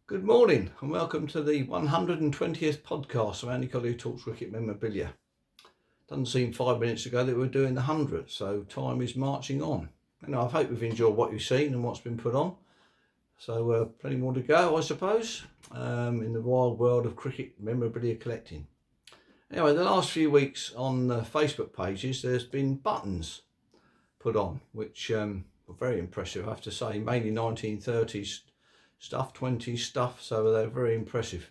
Good morning and welcome to the 120th podcast of Andy Collier-talks cricket memorabilia. Doesn't seem 5 minutes ago that we were doing the 100th, so time is marching on. And I hope you've enjoyed what you've seen and what's been put on. So plenty more to go, I suppose, in the wild world of cricket memorabilia collecting. Anyway, the last few weeks on the Facebook pages, there's been buttons put on, which were very impressive, I have to say, mainly 1930s stuff, 20s stuff, so they're very impressive.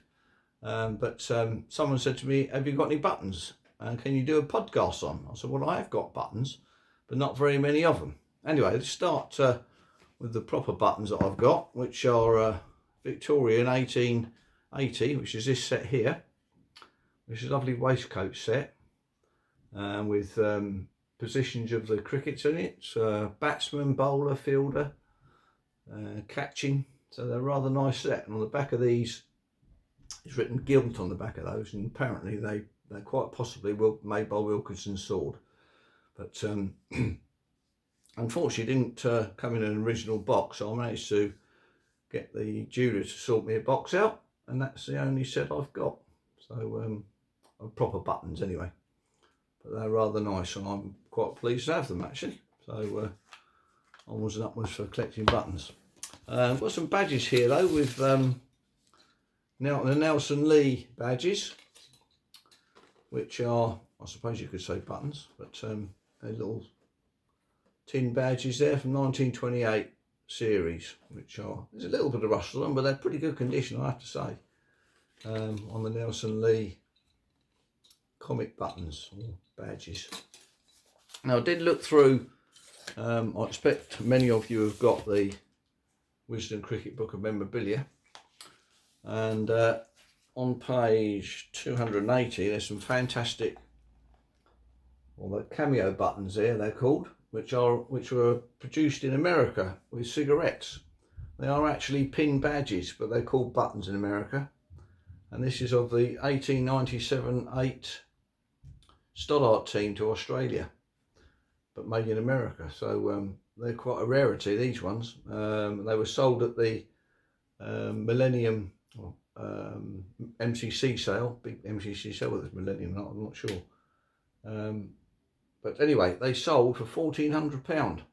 But someone said to me, have you got any buttons? Can you do a podcast on? I said, well, I have got buttons, but not very many of them. Anyway, let's start with the proper buttons that I've got, which are Victorian 1880, which is this set here, which is a lovely waistcoat set with positions of the crickets in it, batsman, bowler, fielder, catching. So they're a rather nice set, and on the back of these, it's written gilt on the back of those, and apparently they're quite possibly made by Wilkinson's sword. But unfortunately didn't come in an original box, so I managed to get the jeweller to sort me a box out, and that's the only set I've got. So proper buttons anyway, but they're rather nice, and I'm quite pleased to have them actually. So onwards and upwards for collecting buttons. Got some badges here though, with the Nelson Lee badges, which are, I suppose you could say buttons, but they're little tin badges there from 1928 series, which are, there's a little bit of rust on them, but they're pretty good condition, I have to say, on the Nelson Lee comic buttons or badges. Now I did look through, I expect many of you have got the Wisden Cricket Book of Memorabilia, and on page 280 there's some fantastic, well, the cameo buttons there they're called, which were produced in America with cigarettes. They are actually pin badges, but they're called buttons in America, and this is of the 1897-8 Stoddart team to Australia, but made in America. So they're quite a rarity, these ones. They were sold at the Millennium MCC sale, big MCC sale, whether it's Millennium or not, I'm not sure. But anyway, they sold for £1,400.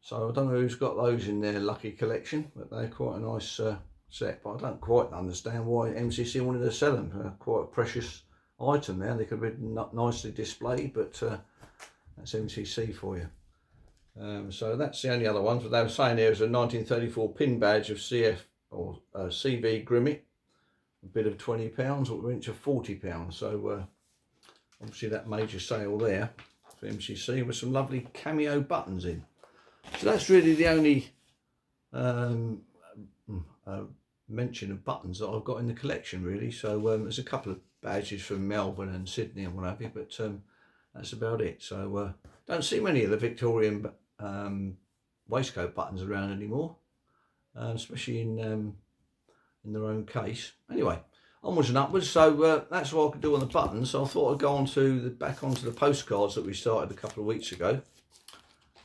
So I don't know who's got those in their lucky collection, but they're quite a nice set. But I don't quite understand why MCC wanted to sell them. Quite a precious item there. They could have been nicely displayed, but that's MCC for you. So that's the only other ones, but they were saying there was a 1934 pin badge of CF or CV Grimmett, a bid of £20 or an inch of £40. So obviously that major sale there for MCC with some lovely cameo buttons in. So that's really the only mention of buttons that I've got in the collection really. So there's a couple of badges from Melbourne and Sydney and what have you, but that's about it. So don't see many of the Victorian waistcoat buttons around anymore, especially in their own case. Anyway, onwards and upwards. So that's what I could do on the buttons. So I thought I'd go on to back onto the postcards that we started a couple of weeks ago,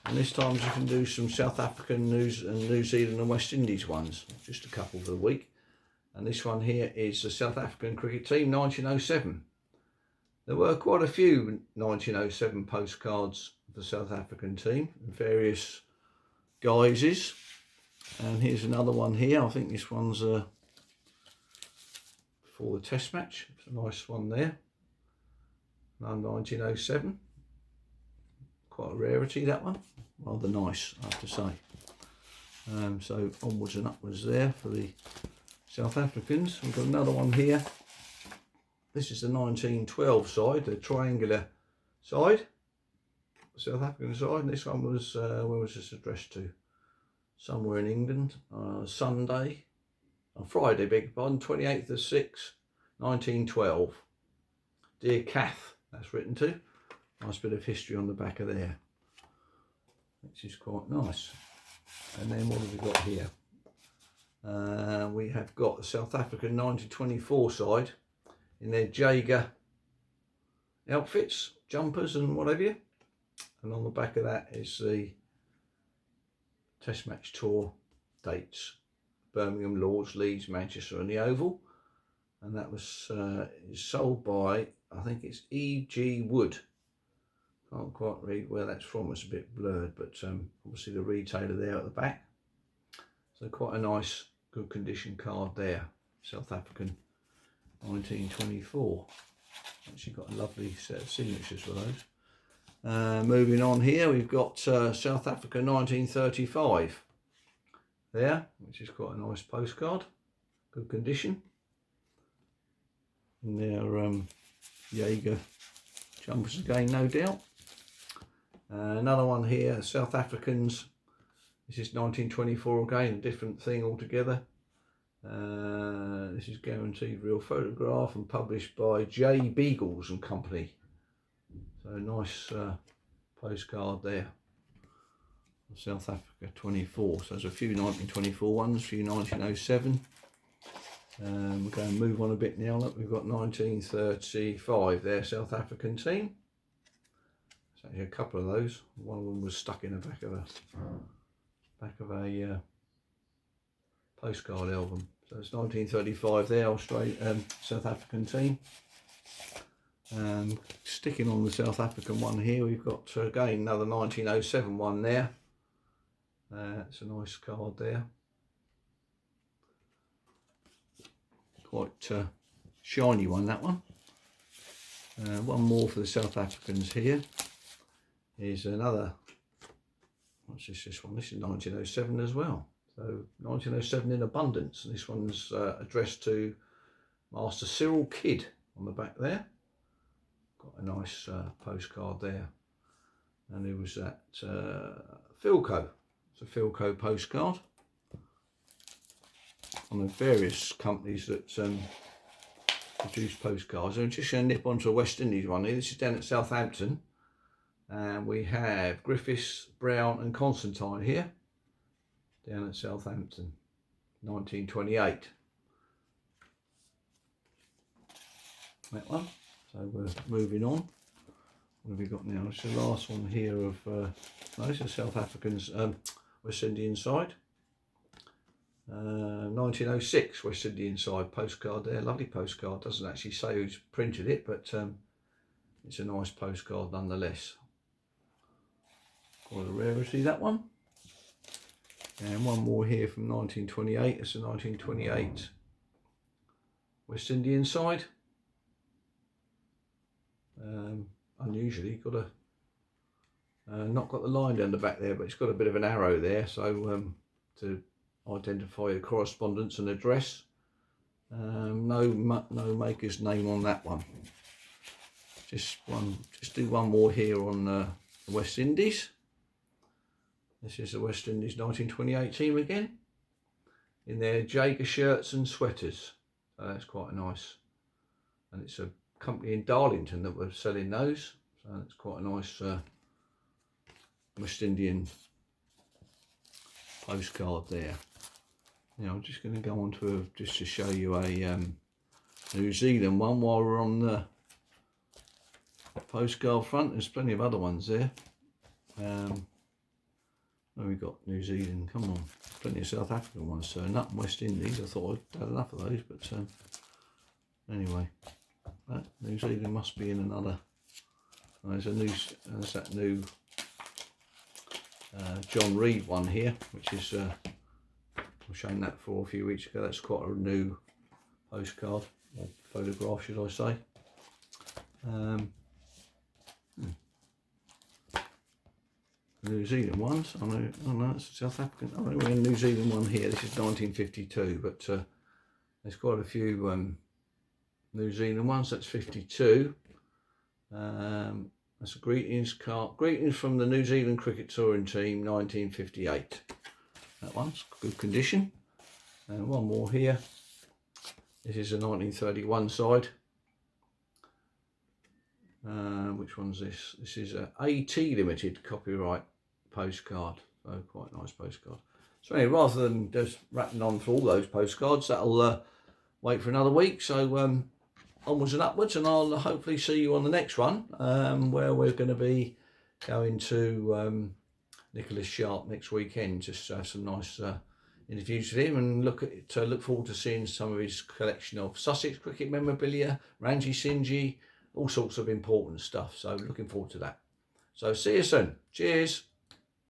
and this time you can do some South African, New Zealand and West Indies ones, just a couple for the week. And this one here is the South African cricket team 1907. There were quite a few 1907 postcards of the South African team in various guises, and here's another one here. I think this one's for the test match. It's a nice one there, 1907. Quite a rarity, that one, rather nice I have to say. So onwards and upwards there for the South Africans. We've got another one here. This is the 1912 side, the triangular side, South African side, and this one was, where was this addressed to? Somewhere in England, Friday, beg your pardon, 28th of 6th, 1912. Dear Kath, that's written to. Nice bit of history on the back of there, which is quite nice. And then what have we got here? We have got the South African 1924 side in their Jaeger outfits, jumpers and what have you. And on the back of that is the Test Match Tour dates Birmingham, Lords, Leeds, Manchester and the Oval. And that was sold by, I think it's E.G. Wood. Can't quite read where that's from, it's a bit blurred, but obviously the retailer there at the back. So quite a nice, good condition card there. South African 1924. Actually got a lovely set of signatures for those. Moving on here, we've got South Africa 1935 there, which is quite a nice postcard, good condition. And their Jaeger jumpers again, no doubt. Another one here, South Africans. This is 1924 again, a different thing altogether. This is guaranteed real photograph and published by J. Beagles and Company. So nice postcard there. South Africa 24. So there's a few 1924 ones, a few 1907. We're going to move on a bit now. Look, we've got 1935 there, South African team. There's actually a couple of those. One of them was stuck in the back of a postcard album. So it's 1935 there, South African team. Sticking on the South African one here, we've got again another 1907 one there. It's a nice card there. Quite shiny one, that one. One more for the South Africans here. Here's another, what's this one? This is 1907 as well. So 1907 in abundance. And this one's addressed to Master Cyril Kidd on the back there. Got a nice postcard there. And it was at Philco. It's a Philco postcard. On the various companies that produce postcards. I'm just going to nip onto a West Indies one here. This is down at Southampton. And we have Griffiths, Brown and Constantine here. Down at Southampton, 1928. That one. So we're moving on. What have we got now? It's the last one here of, no, it's a South African's West Indian side. 1906 West Indian side postcard there. Lovely postcard. Doesn't actually say who's printed it, but it's a nice postcard nonetheless. Quite a rarity, that one. And one more here from 1928. It's a 1928 West Indian side. Unusually got a not got the line down the back there, but it's got a bit of an arrow there, so to identify the correspondence and address. No maker's name on that one. Just do one more here on the West Indies. This is the West Indies 1928 team again, in their Jaeger shirts and sweaters. So that's quite nice. And it's a company in Darlington that were selling those. So it's quite a nice West Indian postcard there. Now I'm just going to go on to just to show you a New Zealand one while we're on the postcard front. There's plenty of other ones there. Where we got New Zealand, come on, plenty of South African ones turning up, West Indies. I thought I'd had enough of those, but anyway, New Zealand must be in another. There's that new John Reed one here, which is I was showing that for a few weeks ago. That's quite a new postcard, or photograph should I say. New Zealand ones. Oh no, it's a South African. Oh no, we're in New Zealand one here. This is 1952, but there's quite a few New Zealand ones. That's 52. That's a greetings card. Greetings from the New Zealand Cricket Touring Team, 1958. That one's good condition. And one more here. This is a 1931 side. Which one's this? This is a AT Limited copyright postcard. So quite a nice postcard. So anyway, rather than just rattling on for all those postcards, that'll wait for another week. So onwards and upwards, and I'll hopefully see you on the next one, where we're going to be going to Nicholas Sharp next weekend, just to have some nice interviews with him, and look forward to seeing some of his collection of Sussex cricket memorabilia, Ranji Singhi, all sorts of important stuff. So looking forward to that. So see you soon. Cheers.